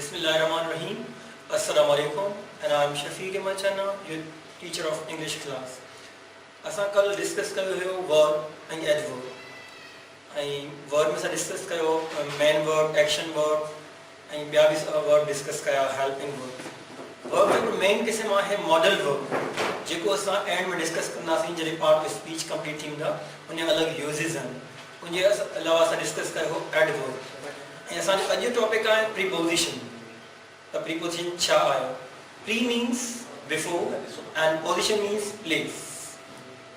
Bismillahirrahmanirrahim. Assalamu alaikum. And I am Shafiq Machana, your teacher of English class. असां कल discuss कयो हुयो verb ऐं एडवर्ब. ऐं वर्ब में असां डिस्कस कयो मेन वर्ब, एक्शन वर्ब ऐं ॿिया बि वर्ब डिस्कस कया हेल्पिंग वर्ब. वर्ब जो मेन क़िस्म आहे मॉडल वर्ब, जेको असां एंड में डिस्कस कंदासीं जॾहिं पार्ट ऑफ स्पीच कंप्लीट थींदा. उन जा अलॻि यूज़िस आहिनि. उनजे अलावा असां डिस्कस कयो एडवर्ब. ऐं असांजो अॼु जो टॉपिक आहे प्रीपोज़िशन. त प्रीपोज़िशन छा आहे? Pre means before and position means place.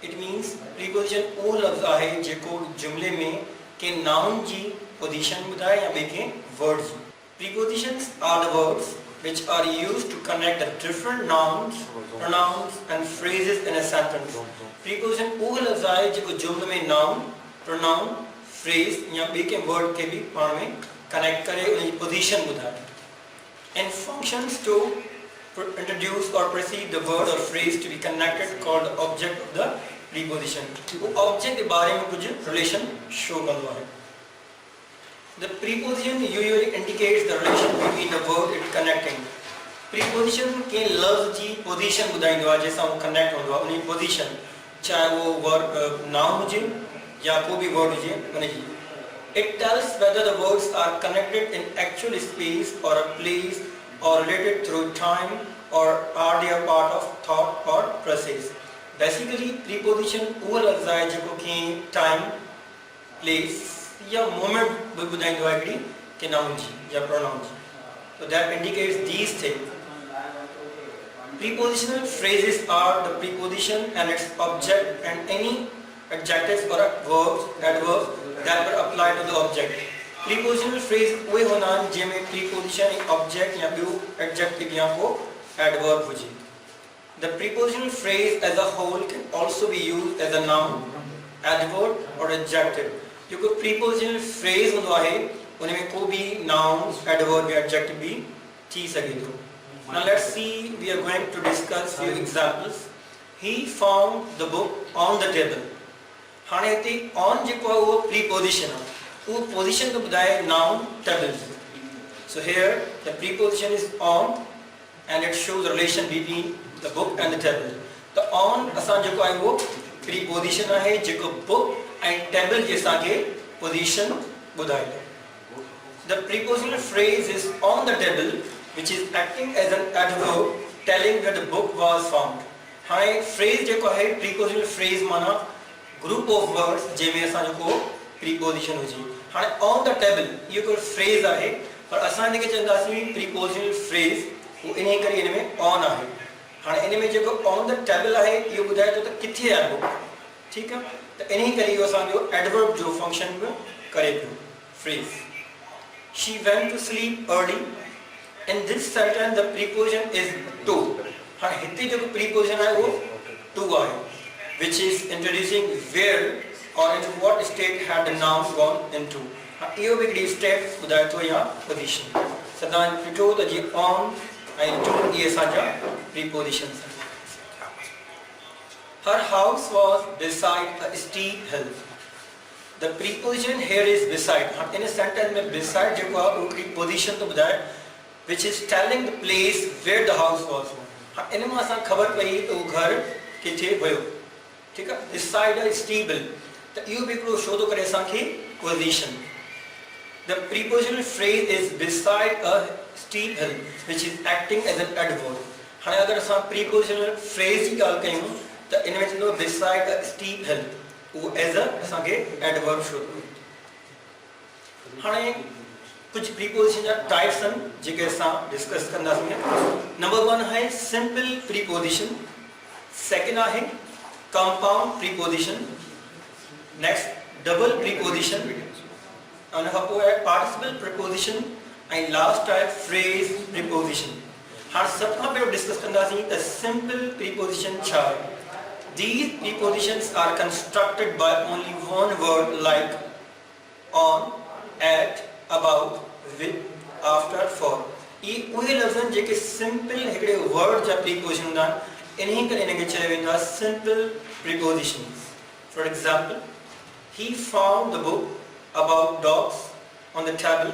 It means preposition उहो लफ़्ज़ आहे जेको जुमिले में कंहिं नाउन जी पोज़ीशन ॿुधाए या ॿिए कंहिं वर्ड जी. Prepositions are the words which are used to connect the different nouns, pronouns and phrases in a sentence. Preposition उहो लफ़्ज़ आहे जेको जुमिले में नाउन, pronoun, phrase या ॿिए कंहिं वर्ड खे बि पाण में कनेक्ट करे उनजी पोज़ीशन ॿुधाए. And functions to introduce or precede the word or phrase to be connected called the object of the preposition. वो object के बारे में कुछ relation show कंदो आहे. The preposition usually indicates the relation between the verb it connecting. Preposition के लफ्ज़ जी position ॿुधाईंदो आहे जंहिंसां उहो कनेक्ट हूंदो आहे. उनजी पोज़ीशन चाहे वो वर्ड नाउन हुजे या को बि वर्ड हुजे उनजी. It tells whether the words are connected in actual space or a place or related through time or are they a part of thought or process. Basically, preposition उहो लफ़्ज़ आहे जेको कि time, place या moment ॿुधाईंदो आहे हिकिड़ी कि नाउन जी या प्रोनाउन जी. So that indicates these things. Prepositional phrases are the preposition and its object and any adjectives or adverbs that were applied to the object. Prepositional phrase उहे हूंदा आहिनि जंहिंमें preposition ऐं object या ॿियो adjective या को adverb हुजे. The prepositional phrase as a whole can also be used as a noun, adverb or adjective. जेको prepositional phrase हूंदो आहे उनमें को भी noun, adverb या adjective भी थी सघे थो. Now let's see, we are going to discuss few examples. He found the book on the table. हाणे हिते on जेको आहे उहो preposition आहे. उहो पोज़ीशन तो ॿुधाए noun table. So here the preposition is on and it shows the relation between the book and the table. The on असां जेको आहे उहो preposition आहे जेको book and table जे असांखे पोज़ीशन ॿुधाए थो. The prepositional phrase is on the table which is acting as an adverb telling where the book was found. हाणे phrase जेको आहे prepositional phrase माना group of words जंहिंमें असां जेको preposition हुजे. हाणे on the table इहो कोई phrase आहे पर असां हिनखे चवंदासीं prepositional phrase. उहो इन करे हिन में on आहे. हाणे इन में जेको on the table आहे इहो ॿुधाए थो त किथे आहे बुक. ठीकु आहे. त इन करे इहो असांजो adverb जो फंक्शन बि करे पियो phrase. She went to sleep early. In this sentence the preposition is to. हाणे हिते जेको preposition आहे उहो to आहे, which is introducing where or into what state had the noun gone into. इहो बि हिकिड़ी स्टेट ॿुधाए थो या पोज़ीशन. सदा ॾिठो त जीअं on ऐं to इहे असांजा prepositions आहिनि. Her house was beside a steep hill. The preposition here is beside. In sentence में beside जेको आहे उहो हिकिड़ी पोज़ीशन थो ॿुधाए which is telling the place where the house was. इन मां असां ख़बर पई त उहो घर किथे हुयो. ठीकु आहे. beside a steep hill. त इहो बि हिकिड़ो शो थो करे असांखे position. The prepositional phrase is beside a steep hill which is acting as an adverb. हाणे अगरि असां prepositional phrase जी ॻाल्हि कयूं त इन में थींदो beside a steep hill. उहो एज अ असांखे एडवर्ब शो थो. हाणे कुझु preposition जा टाइप्स आहिनि जेके असां डिस्कस कंदासीं. नंबर 1 आहे सिंपल preposition. सेकंड आहे compound preposition. Next double preposition. उन खां पोइ आहे participle preposition ऐं लास्ट आहे phrase preposition. हाणे सभ खां पहिरियों डिस्कस कंदासीं त simple preposition छा आहे. These prepositions are constructed by only one word like on, at, about, with, after, for. ये उहे लफ़्ज़ आहिनि जेके सिंपल हिकिड़े वर्ड जा preposition हूंदा आहिनि. इन्ही करे इनखे चयो वेंदो आहे simple prepositions. For example, he found the book about dogs on the table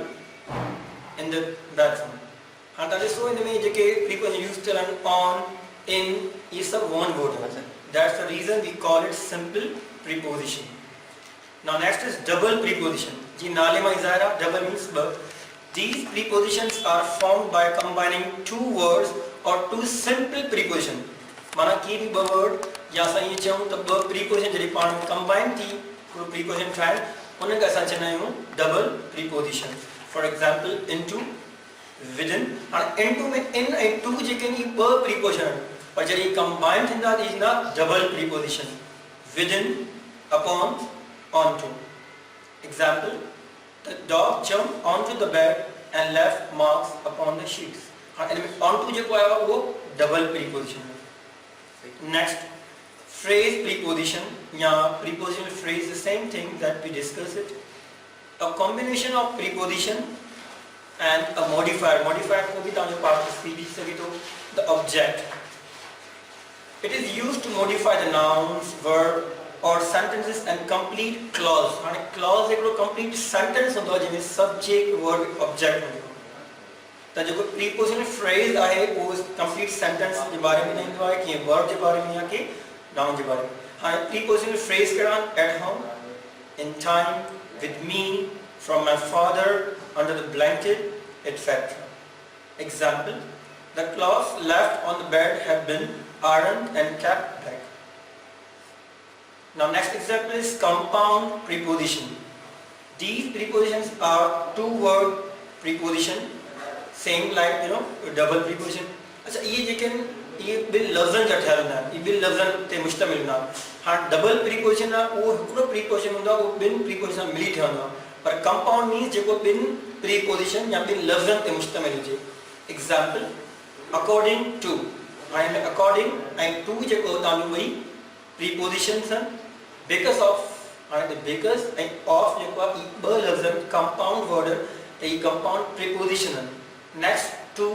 in the bathroom. हाणे तव्हां ॾिसो हिन में जेके प्रीपोजिशन यूज़ थियल आहिनि ऑन इन इहे सभु वन वर्ड आहिनि that's the reason we call it simple preposition now next is double preposition जी नाले मां ई ज़ाहिर आहे डबल मीन्स ॿ these prepositions are formed by combining two words or two simple preposition माना की भी ॿ वर्ड या असां इएं चऊं त ॿ प्रीपोजिशन जॾहिं पाण में कंबाइन थी हिकिड़ो प्रीपोजिशन ठाहिनि उनखे असां चवंदा आहियूं double preposition for example into within हाणे इनटू में इन ऐं टू जेके आहिनि इहे ॿ प्रीपोजिशन आहिनि पर जॾहिं कंबाइन थींदा त थींदा double preposition within upon onto example the dog jumped onto the bed and left marks upon the sheets हाणे इन में onto जेको आयो आहे उहो डबल प्रीपोजिशन है नेक्स्ट phrase preposition या prepositional phrase the same thing that we discussed it a combination of preposition and a modifier को भी तव्हांजो पार्ट थी सघे थो the object it is used to modify the nouns verb or sentences and complete clause हाणे clause हिकिड़ो complete sentence हूंदो आहे जंहिंमें subject verb object हूंदो आहे त जेको prepositional phrase आहे उहो complete sentence जे बारे में ॿुधाईंदो आहे कीअं verb जे बारे में या कि noun जे बारे में हाणे prepositional phrase कहिड़ा आहिनि at home in time with me from my father under the blanket etc example the clothes left on the bed have been ironed and kept back now next example is compound preposition these prepositions are two word preposition same like double preposition अच्छा ये जेके ये ॿिनि लफ़्ज़नि जा ठहियल हूंदा आहिनि इहे ॿिनि लफ़्ज़नि ते मुश्तमिल हूंदा आहिनि हाणे डबल प्रीपोजिशन आहे उहो हिकिड़ो प्रीपोजिशन हूंदो आहे उहो ॿिनि प्रीपोजिशन सां मिली ठहियो हूंदो आहे पर कंपाउंड मीन्स जेको ॿिनि प्रीपोजिशन या ॿिनि लफ़्ज़नि ते मुश्तमिल हुजे एग्जाम्पल अकॉर्डिंग टू हाणे अकॉर्डिंग ऐं टू जेको तव्हांजो ॿई प्रीपोजिशन्स आहिनि बिकॉज़ ऑफ हाणे बिकॉज़ ऐं ऑफ जेको आहे इहे ॿ लफ़्ज़ आहिनि कंपाउंड वर्ड त इहे कंपाउंड प्रीपोजिशन आहिनि next to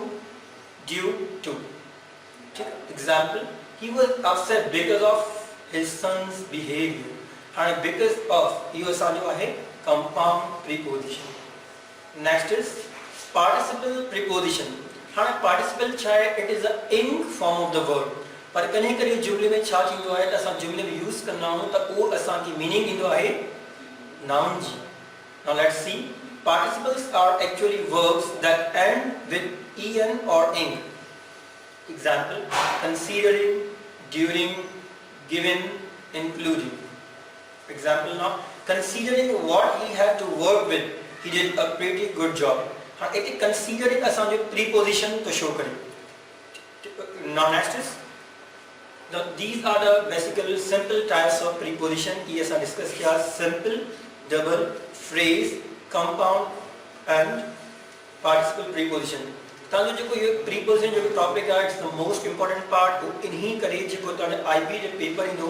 due to example he was upset because of his son's behavior हाणे because of इहो असांजो आहे compound preposition next is participle preposition हाणे participle छा आहे it is the ing form of the word पर कॾहिं कॾहिं जुमले में छा थींदो आहे त असां जुमले में यूज़ कंदा आहियूं त उहो असांखे मीनिंग ॾींदो आहे noun ji now let's see participles are actually verbs that end with en or ing example considering during given including example now considering what he had to work with he did a pretty good job हाँ एक considering असांजो preposition तो show करे now next is these are the basically simple types of preposition ये असां discuss किया simple double phrase compound and participle preposition तव्हांजो जेको इहो प्रीपोजिशन जेको टॉपिक आहे it's the most important part इन्ही करे जेको तव्हांजो IB जो पेपर ईंदो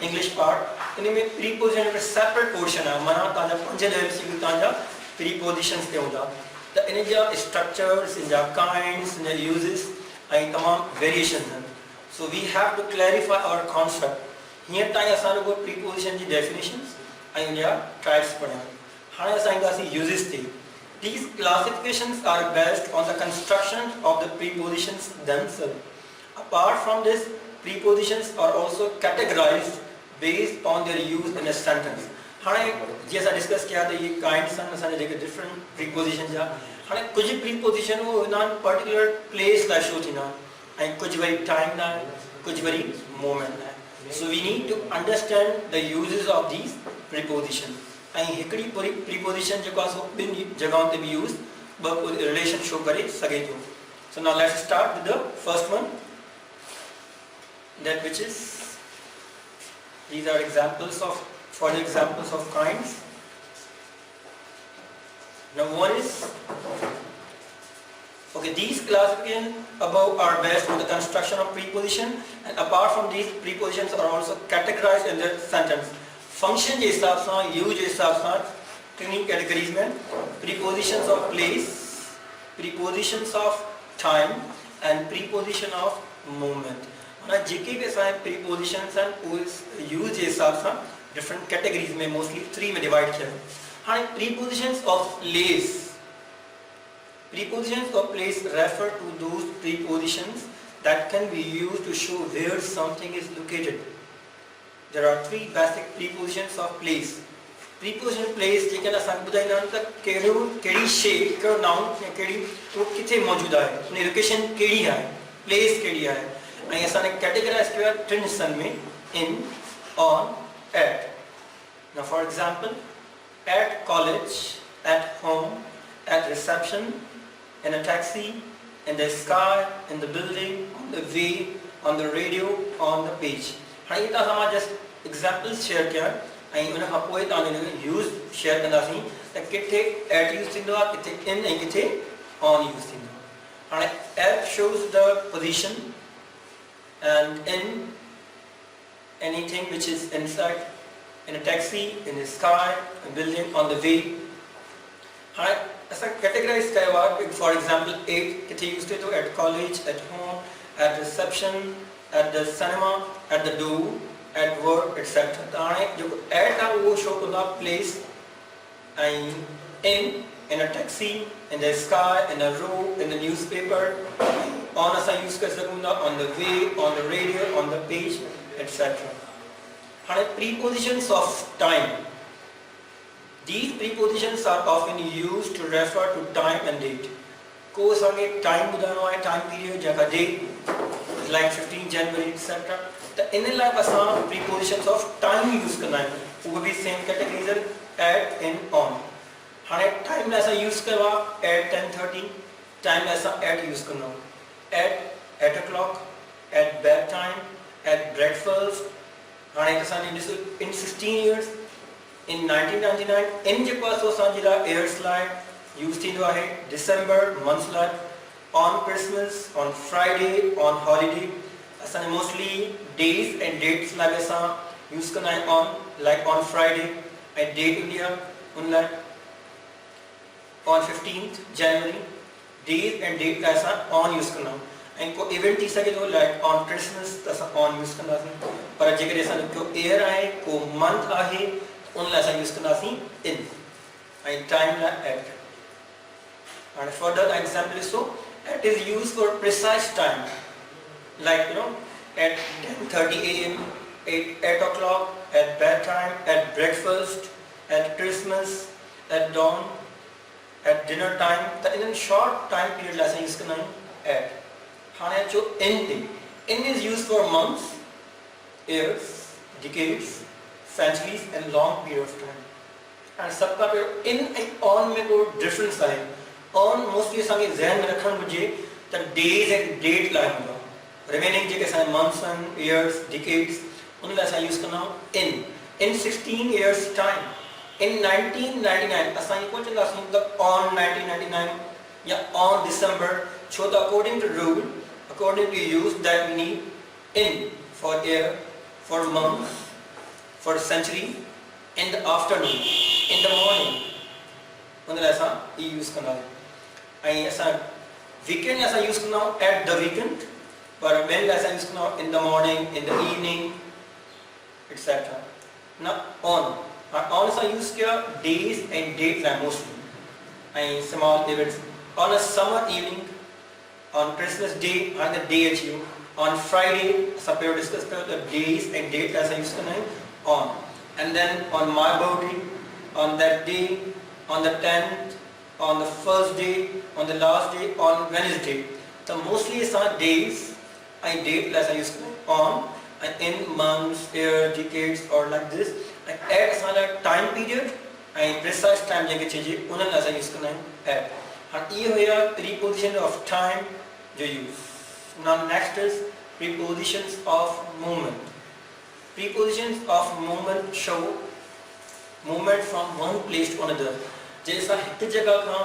इंग्लिश पार्ट इन में प्रीपोजिशन जो सेपरेट पोर्शन आहे माना तव्हांजा 5 MCQ तव्हांजा प्रीपोजिशन्स ते हूंदा त इन जा स्ट्रक्चर्स इन जा काइंड्स इन जा यूज़िस ऐं तमामु वेरिएशन्स आहिनि so we have to clarify our concept हींअर ताईं असां रुगो प्रीपोजिशन जी डेफिनेशन्स ऐं उन जा टाइप्स पढ़िया हाणे असां ईंदासीं यूज़िस ते These classifications are based on the construction of the prepositions themselves. Apart from this, prepositions are also categorized based on their use in a sentence. हाणे जीअं असां डिस्कस कया त इहे काइंड्स आहिनि असांजा जेके डिफरेंट प्रीपोजिशन जा हाणे कुझु प्रीपोजिशन हूंदा आहिनि पर्टिकुलर प्लेस लाइ शो थींदा आहिनि ऐं कुझु वरी टाइम लाइ कुझु वरी मोमेंट लाइ so we need to understand the uses of these preposition ऐं हिकिड़ी पूरी प्रीपोजिशन जेको आहे सो ॿिनि जॻहियुनि ते बि यूज़ ॿ रिलेशन शो करे सघे थो so now let's start with the first one that which is these are examples of further examples of kinds now one is okay these classifications above are based on the construction of preposition and apart from these prepositions are also categorized in the sentence function के हिसाब से use के हिसाब से टिनी categories में prepositions of place, prepositions of time and preposition of moment ना जेके भी सारे prepositions हैं वो यूज के हिसाब से different categories में mostly 3 में divide किया है हाँ prepositions of place Prepositions of place refer to those prepositions that can be used to show where something is located. There are three basic prepositions of place. Preposition place जेके असांखे ॿुधाईंदा आहिनि त कहिड़ी शइ कहिड़ो नाउन या कहिड़ी उहो किथे मौजूदु आहे, उन लोकेशन कहिड़ी आहे, प्लेस कहिड़ी आहे, ऐं असांखे कैटेगराइज़ कयो आहे टिनि हिस्सनि में: in, on, at. Now for example, at college, at home, at reception, in a taxi, in the sky, in the building, on the way, on the radio, on the page. हाणे इहे तव्हां सां just examples share कया ऐं उन खां पोइ तव्हां use share कंदासीं त किथे एट यूज़ थींदो आहे, किथे इन ऐं किथे ऑन यूज़ थींदो आहे. हाणे at shows the position and in anything which is inside, in a taxi, in the sky, a building, on the way. हाणे असां कैटेगराइज़ कयो आहे. फॉर एग्जाम्पल एट किथे यूज़ थिए थो? At college, at home, at reception, at the cinema, at the door, at work, etcetera. त हाणे जेको एट आहे उहो शो कंदो आहे प्लेस, ऐं in a taxi, in the sky, in a road, in the newspaper. On असां use करे सघूं था on the way, on the radio, on the page, etcetera. हाणे prepositions of time. These prepositions are often used to refer to time and date. को असांखे time ॿुधाइणो आहे, time period जेका डेट लाइक 15 जनवरी एक्सेट्रा, त इन लाइ असां prepositions of time यूज़ कंदा आहियूं. उहे बि सेम कैटेगरीज़ आहिनि, एट, इन, ऑन. हाणे टाइम लाइ असां यूज़ कयो आहे एट 10:30. टाइम लाइ असां एट यूज़ कंदा आहियूं. At 8 o'clock, at bed time, at breakfast. हाणे असांजी ॾिसो इन 16 years, इन 1999. इन जेको आहे सो असांजे लाइ ईयर्स लाइ यूज़ थींदो आहे, डिसेंबर मंथ्स लाइ, on Christmas, on Friday, on holiday. असांजे मोस्टली डेज़ ऐं डेट्स लाइ असां यूज़ कंदा आहियूं ऑन, लाइक ऑन फ्राइडे, ऐं डेट ईंदी आहे उन लाइ ऑन 15th जनवरी. डेज़ ऐं डेट लाइ असां ऑन यूज़ कंदा आहियूं. ऐं को इवेंट थी सघे थो लाइक ऑन क्रिसमस त असां ऑन यूज़ कंदासीं. पर जेकॾहिं असांजो को ईयर आहे, को मंथ आहे, उन लाइ असां यूज़ कंदासीं इन, ऐं टाइम लाइ एट. हाणे फर्दर एग्जाम्पल ॾिसो. At is use for precise time, like at 10:30 AM, at 8 o'clock, at bed time, at breakfast, at Christmas, at dawn, at dinner time. त इन्हनि शॉर्ट टाइम पीरियड लाइ असां use कंदा आहियूं eight. हाणे अचो इन ते. In is use for months, years, decades, centuries and long period of time. And सब का पहिरियों इन ऐं ऑन में को डिफरेंस आहे. ऑन मोस्टली असांखे ज़हन में रखणु घुरिजे त डेज़ ऐं डेट लाइ हूंदो आहे. रिमेनिंग जेके असांजा मंथ्स आहिनि, ईयर्स, डिकेड्स, उन लाइ असां यूज़ कंदा आहियूं इन. इन 16 years टाइम. इन 1999 असां को चवंदासीं त ऑन 1999 या ऑन डिसंबर, छो त according to rule, according to use that we need in for year, for month, for century, in the afternoon, in the morning. उन लाइ असां ई यूज़ कंदा आहियूं. ऐं असां वीकेंड असां यूज़ कंदा आहियूं एट द वीकेंड, पर ॿियनि लाइ असां यूज़ कंदा आहियूं in the morning, in the evening, etcetera. न ऑन. ऑन असां यूज़ कया डेज़ ऐं डेट लाइ मोस्टली, ऐं small events. On a summer evening, on Christmas day, हाणे त डे अची वियो. On Friday, असां पहिरियों डिस्कस कयो त डेज़ ऐं डेट लाइ असां यूज़ कंदा आहियूं on. And then on my birthday, on that day, on the 10th, on the first day, on the last day, on Wednesday. त मोस्टली असां डेज़ ऐं डेट लाइ असां यूज़ कंदा आहियूं ऑन, ऐं इन मंथ्स, ईयर, डिकेड्स और like this. ऐं एट असां लाइ टाइम पीरियड ऐं प्रिसाइज टाइम जेके चइजे उन्हनि लाइ असां यूज़ कंदा आहियूं एट. हाणे इहे हुया प्रीपोजिशन ऑफ टाइम जो use. Now next is prepositions of movement. Prepositions of movement show movement from one place to another. जैसा एक जगह का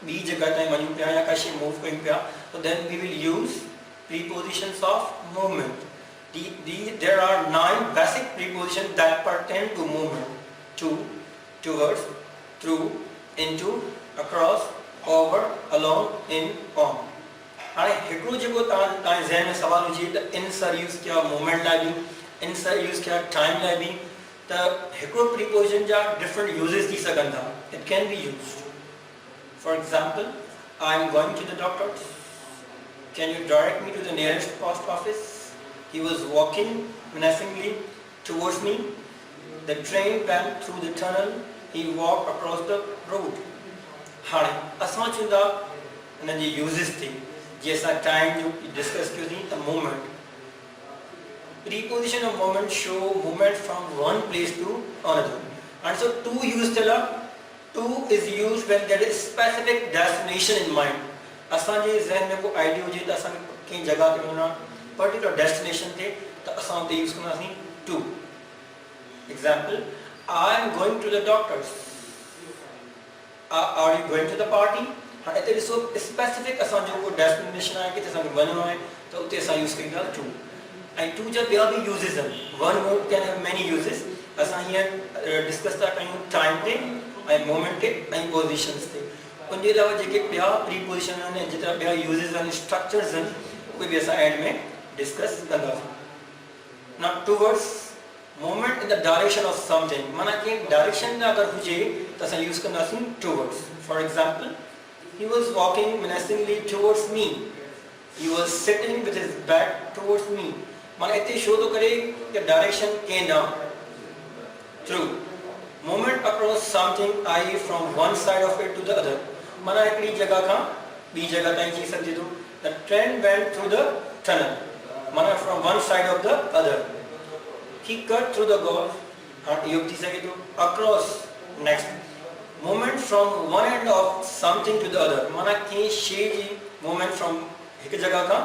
बी जगह ताईं वञूं पिया या का शइ मूव कयूं पिया, so then we will use prepositions of movement. There are 9 basic prepositions that pertain to movement: to, towards, through, into, across, over, along, in, on. हाणे हिकिड़ो जेको तव्हांजे ज़हन में सवाल हुजे त इन सर यूज़ कया मूवमेंट लाइ बि, इन सर यूज़ कया टाइम लाइ बि, त हिकिड़ो प्रीपोजिशन जा डिफरेंट यूज़ेस थी सघनि था. It can be used. For example I am going to the doctor's. Can you direct me to the nearest post office? He was walking menacingly towards me. The train went through the tunnel. He walked across the road. हाणे असां चवंदा हिन जी uses थी जीअं असां time जो discuss कयोसीं त movement preposition of moment show movement from one place to another, and so to use थियल to is used when there is specific destination in mind. असांजे ज़हन में को आइडिया हुजे त असांखे कंहिं जॻह ते वञणो आहे पर्टिकुलर डेस्टिनेशन ते त असां उते यूज़ कंदासीं to. Example, I am going to the doctor's. Are you going to the party? हाणे हिते ॾिसो स्पेसिफिक असांजो को डेस्टिनेशन आहे किथे असांखे वञणो आहे त उते असां यूज़ कयूं था to. And to जा ॿिया बि यूज़िस आहिनि. One word can have many uses. असां हीअं डिस्कस था कयूं टाइम ते ऐं मोमेंट ते ऐं पोज़ीशन्स ते. उनजे अलावा जेके ॿिया प्रीपोज़िशन आहिनि जेतिरा ॿिया यूज़िस आहिनि स्ट्रक्चर्स आहिनि उहे बि असां एंड में डिस्कस कंदासीं. Now towards movement in the direction of something. माना कंहिं डायरेक्शन में अगर हुजे त असां यूज़ कंदासीं towards. For example, he was walking menacingly towards me. He was sitting with his back towards me. माना इते शो तो करे कि डायरेक्शन के ना through movement across something I from one side of it to the other. माना हिकड़ी जगह खां ॿी जगह ताईं थी सघे थो. The train went through the tunnel. माना from one side of the other. He cut through the gulf. हाँ इहो थी सघे थो. Across next movement from one end of something to the other. माना कंहिं शइ जी movement from हिकु जगह खां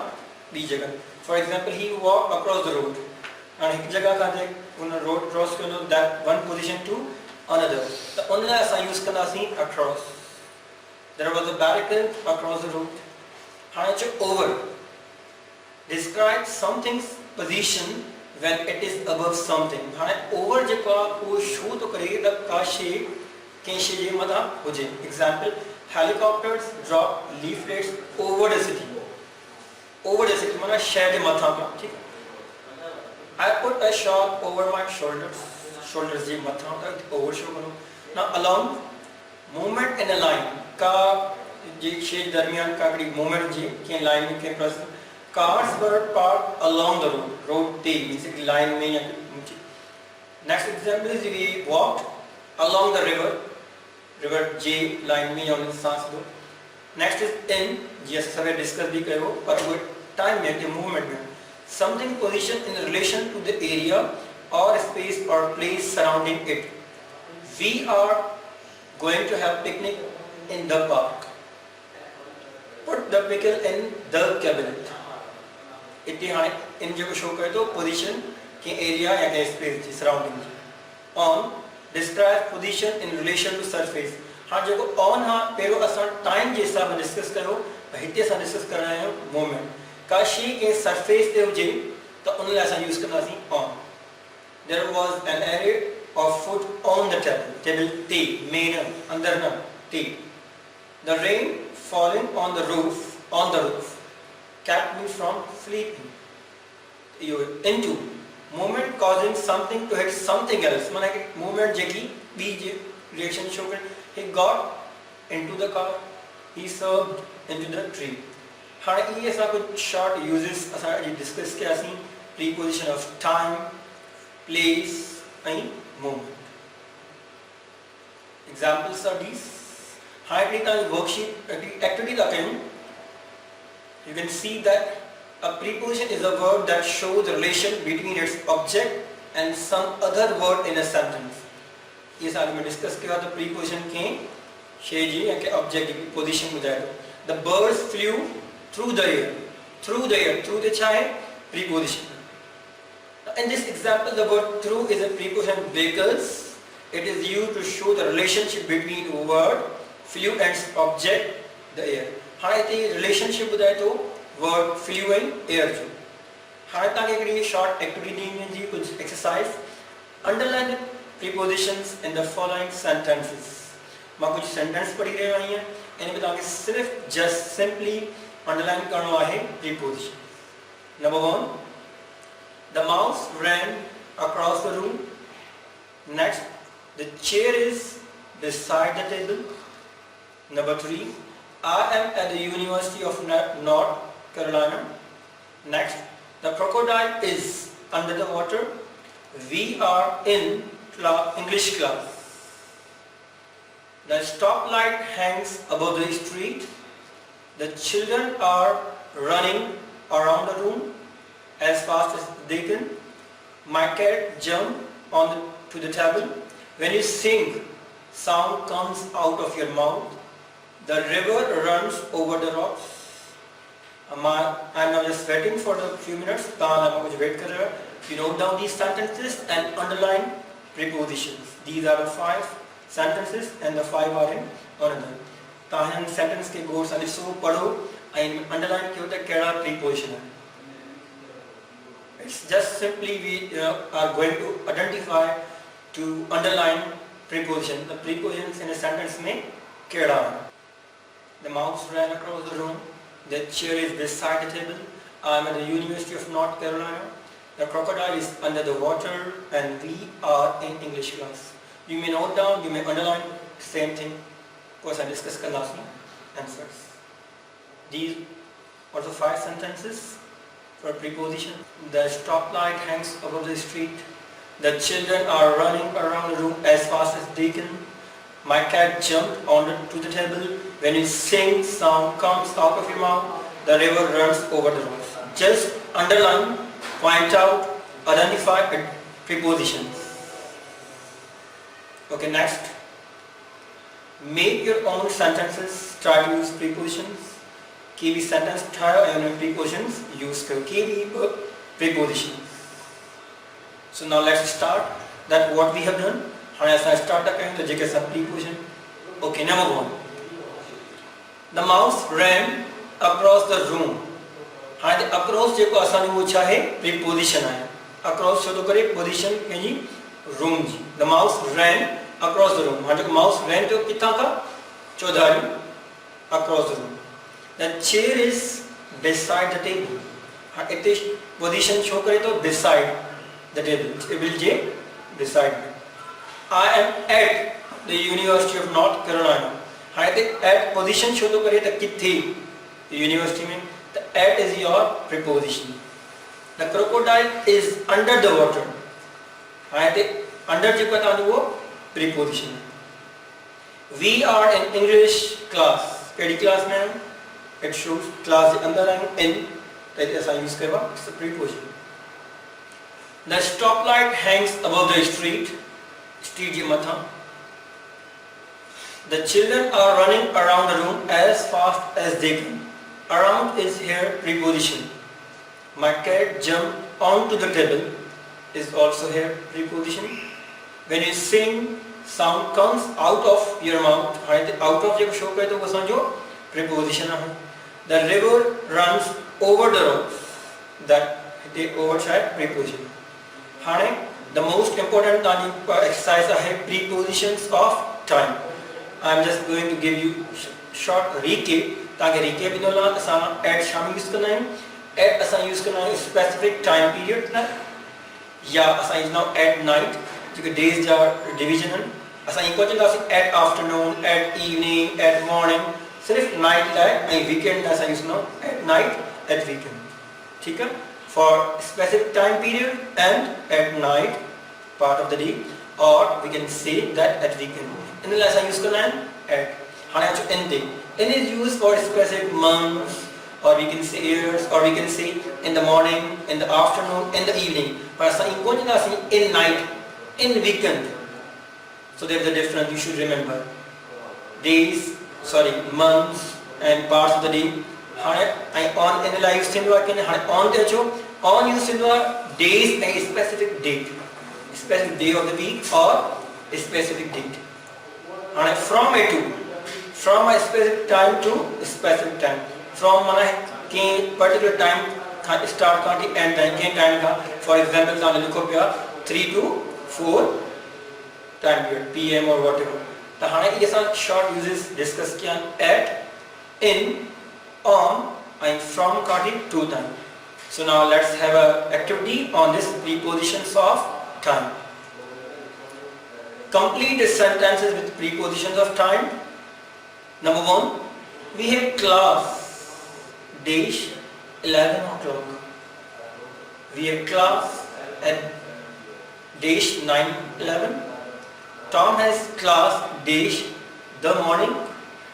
ॿी जगह. For example, he walked across the road. And हिकु जगह खां उन रोड क्रॉस कयो that one position to another. त उन लाइ असां यूज़ कंदासीं across. There was a barricade across the road. हाणे अचो over. Describe something's position when it is above something. हाणे over जेको आहे उहो शो थो करे त का शइ कंहिं शइ जे मथां हुजे. Example, helicopters drop leaflets over the city. Over the city माना शहर जे मथां का. ठीक है. I put a shawl over my shoulders. Shoulders जे मथां का over शो करो. Now along movement in a line का जे शइ दरमियान का हिकिड़ी movement जे कंहिं लाइन में कंहिं plus cars were parked along the road. Road ते मींस line में या next example is we walked along the river. River J line में या उन सांस दो. Next is in जीअं सभु डिस्कस भी कयो पर वो टाइम में के मूवमेंट में something position in relation to the area or space or place surrounding it. We are going to have picnic in the park. Put the pickle in the cabinet. इतने हाने इन जो शो करे तो position के area या के space ji surrounding ji. On describe position in relation to surface. हाँ जो on हाँ पेरो असां time जैसा हम डिस्कस करो हिते असां डिस्कस कर रहे हैं movement. का शइ के surface ते हुजे तो उन लाइ असां यूज़ कंदासीं on. There was an area of food on the table. Table ते मेन अंदर न ते. The rain falling on the roof kept me from sleeping. Into movement causing something to hit something else. माना कि movement जेकी B J reaction show करे. He got into the car. He served into the tree. हाणे ये असां कुछ short uses असां discuss कयासीं preposition of time, place ऐं movement. Examples are these. हाणे हिकिड़ी तव्हांजी वर्कशीट एक्टिविटी था कयूं. You can see that a preposition is a word that shows the relation between its object and some other word in a sentence. ये साल में discuss किया तो preposition के शे जी या के object की position ॿुधाए थो. The birds flew through the air. Through the air. Through the छा आहे preposition. In this example, the word through is a preposition because it is used to show the relationship between word flew and object the air. हाणे हिते relationship ॿुधाए थो word flew and air जो. हाणे तव्हांखे हिकिड़ी short activity ॾींदी जी कुझु exercise. Underline the prepositions in the following sentences. मां कुझु sentence पढ़ी रहियो आहियां. इन में तव्हांखे सिर्फ़ just simply underline करणो आहे preposition. Number 1. The mouse ran across the room. Next, the chair is beside the table. Number 3. I am at the University of North Carolina. Next, the crocodile is under the water. We are in English class. The stoplight hangs above the street. The children are running around the room as fast as they can. My cat jumped to the table. When you sing, sound comes out of your mouth. The river runs over the rocks. I am now just waiting for the few minutes. You note down these sentences and underline prepositions. These are the 5 sentences and the 5 are in underline. ताहन sentence के गोर से सो पढ़ो and underline क्यों तक केड़ा preposition है. It's just simply we are going to identify to underline preposition. The prepositions in a sentence में केड़ा है. The mouse ran across the room. The chair is beside the table. I am at the University of North Carolina. The crocodile is under the water and we are in English class. You may note down, you may underline, same thing. Of course, I discussed last answers. These are the 5 sentences for preposition. The stoplight hangs above the street. The children are running around the room as fast as they can. My cat jumped onto the table. When you sing, sound comes out of your mouth. The river runs over the rocks. Just underline, point out, identify prepositions. Okay, next. Make your own sentences. Try to use prepositions. Key sentence try and prepositions use key prepositions. So now let's start. That what we have done. I start the some preposition. Okay, number 1. The mouse ran across the room. The across जो को आसानी वो चाहे preposition है. Across जो तो करे position यानी room ji. The mouse ran across the room. हाँ जो mouse ran तो कितना का? चौधारी across the room. The chair is beside the table. हाँ इतने position शो करे तो beside the table. Table J beside. I am at the University of North Carolina. हाँ इतने at position शो तो करे तो कितनी university में. The at is your preposition. The crocodile is under the water. हाँ इतने under जो कहता है वो preposition. We are in English class. KD class में हम it shows class के अंदर आएंगे in तो ऐसा use करवा it's a preposition. The stoplight hangs above the street. Street ये मथा. The children are running around the room as fast as they can. Around is here preposition. My cat jumped onto the table is also here preposition. When you sing, sound comes out of your mouth. Out of जब show करे तो वो समझो preposition है. The river runs over the rocks. That the over है preposition. हाँ the most important exercise है prepositions of time. I am just going to give you short recap. ताकि recap इधर ला असां at शाम use करना है. At असां use करना है specific time period ना. या असां is now at night. जो कि days जा division है. असां इनको चलता है at afternoon, at evening, at morning. सिर्फ night ला है. weekend असां use now at night, at weekend. ठीक है? For specific time period and at night part of the day, or we can say that at weekend. In the last I use at. N is used for specific months, or we can say years, or we can say in the morning, in the afternoon, in the evening. But in night, in weekend. So there is a difference you should remember. Days, months and parts of the day. On in the life on use days and specific date. Specific day of the week or a specific date. And from a to, from a specific time to a specific time. From particular time start end time. For example, 3 to 4 time period, PM or whatever. So short uses discuss at, in, on and from to time. So now let's have an activity on this prepositions of time. Complete the sentences with prepositions of time. Number 1, We have class dash 11 o'clock. We have class at dash 9:11. Tom has class dash the morning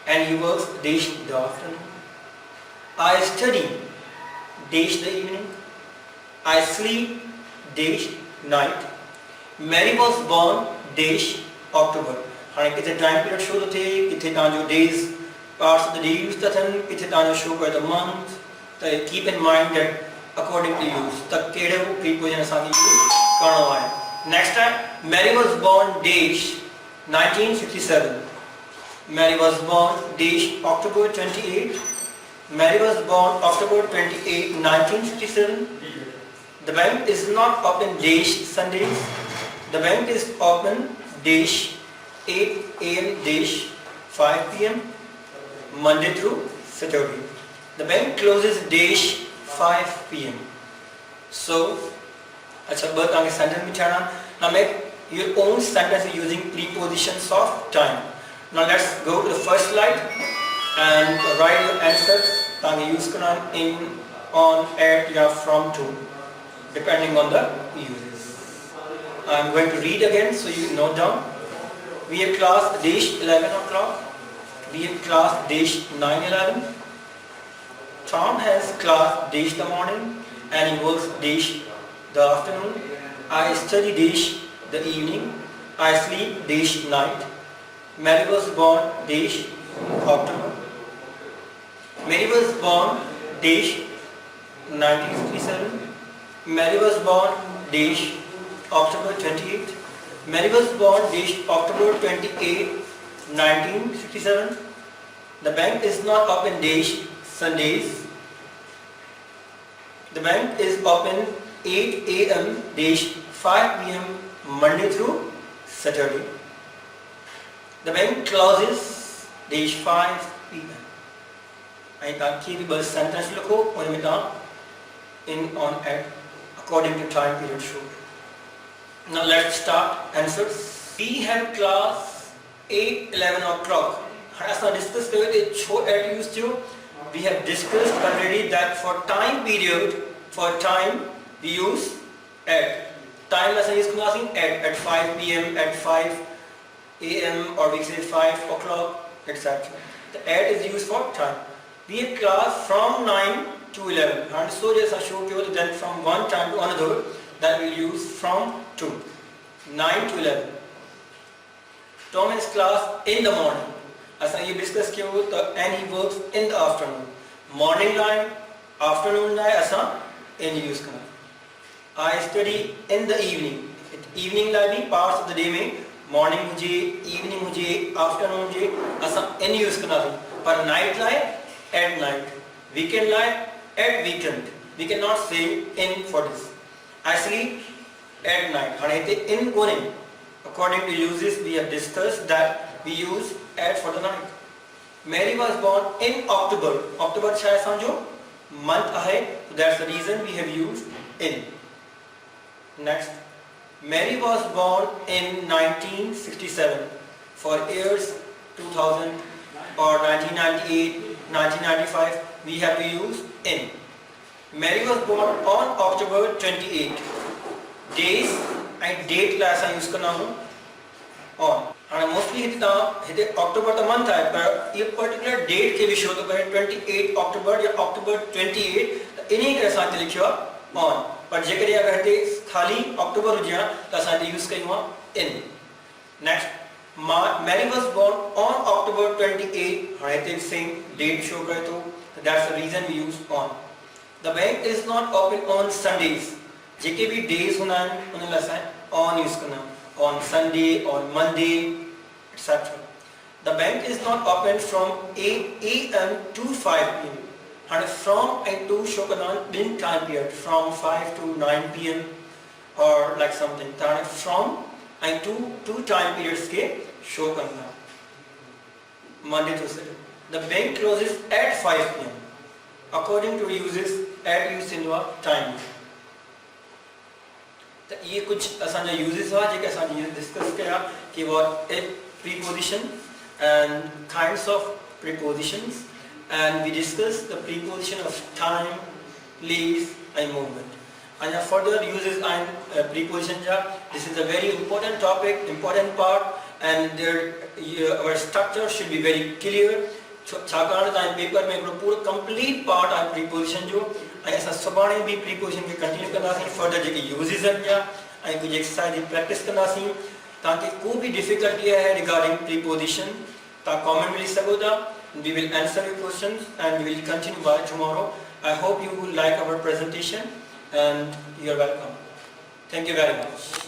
and he works dash the afternoon. I study dash the evening. I sleep dash night. Mary was born dash October. हाणे किथे time period show तो थे, किथे तव्हांजो days parts of the day use था थियनि, किथे तव्हांजो शो करे द मंथ. त keep in mind that according to use त कहिड़ो प्रीपोजिशन असांखे यूज़ करणो आहे. नेक्स्ट आहे Mary was born dash 1967. Mary was born dash October 28. Mary was born October 28, 1967. The bank is not open dash Sundays. The bank is open dash 8 a.m. dash 5 p.m. Monday through Saturday. The bank closes dash 5 p.m. So, अच्छा बस आगे sentence में चढ़ना. Now make your own sentence using prepositions of time. Now let's go to the first slide and write your answers. ताकि use करना in, on, at या from to, depending on the uses. I am going to read again so you note down. We have class dash 11 o'clock. We have class dash 9:11. Tom has class dash the morning and he works dash the afternoon. I study dash the evening. I sleep dash night. Mary was born dash October. Mary was born dash 1957. Mary was born dash October 28. Mary was born dash October 28, 1967. The bank is not open dash Sundays. The bank is open 8 a.m. dash 5 p.m. Monday through Saturday. The bank closes dash 5 p.m. I ताकि भी बस sentence लिखो और में तां in, on, at according to time period show. Now let's start answers. We have class 8:11 o'clock. As I discussed earlier, show at used to. We have discussed already that for time period, for time we use at. Time as I use at 5 p.m. at 5 a.m. or we say 5 o'clock, etc. The at is used for time. We have class from 9 to 11. And so just I showed you that then from one time to another, that we'll use from to 9 to 11. Tom has class in the morning. As I discussed and he works in the afternoon. Morning line, afternoon line, asa in use करना. I study in the evening. Evening line parts of the day में morning मुझे, evening मुझे, afternoon मुझे asa in use करना है. पर night line at night, weekend line at weekend. We cannot say in for this. I sleep at night. हाणे in कोने. According to uses we have discussed that we use at for the night. Mary was born in October. October शायद समझो month है. So that's the reason we have used in. Next, Mary was born in 1967. For years 2000 or 1998, 1995, we have to use in. Mary was born on October 28. Days and date ला ऐसा use करना हो on. हाँ mostly हिते October का month है पर ये particular date के विषय तो करें 28 October या October 28 इन्हीं के साथ लिखियो on. पर जेकर ये अगर हिते खाली October हो जाए तो साथ use करेंगे in. Next, Mary was born on October 28. हाँ हिते same date show करे तो that's the reason we use on. The bank is not open on Sundays. जेके भी days होना है उन्हें लसा है on use करना. On Sunday, on Monday, etc. The bank is not open from 8 a.m. to 5 p.m. And from and to show करना दिन time period from 5 to 9 p.m. or like something. ताने from and to two time periods के show करना. Monday to Saturday. The bank closes at 5 p.m. According to uses at use in your time. तो ये कुछ असांजा uses हुआ जेके असां discuss कया कि what is preposition and kinds of prepositions and we discuss the preposition of time, place and movement. And further uses and preposition. This is a very important topic, important part, and our structure should be very clear. छाकाणि तव्हांजे paper में हिकिड़ो पूरो complete part आहे preposition जो, ऐं असां सुभाणे बि प्रीपोजिशन खे कंटिन्यू कंदासीं, फर्दर जेके यूज़िस आहिनि जा ऐं कुझु एक्सरसाइज जी प्रैक्टिस कंदासीं. तव्हांखे को बि डिफिकल्टी आहे रिगार्डिंग प्रीपोजिशन तव्हां कमेंट में लिखी सघो था. We will answer your questions and we will continue by tomorrow. I hope you will like our presentation and you are welcome. Thank you very much.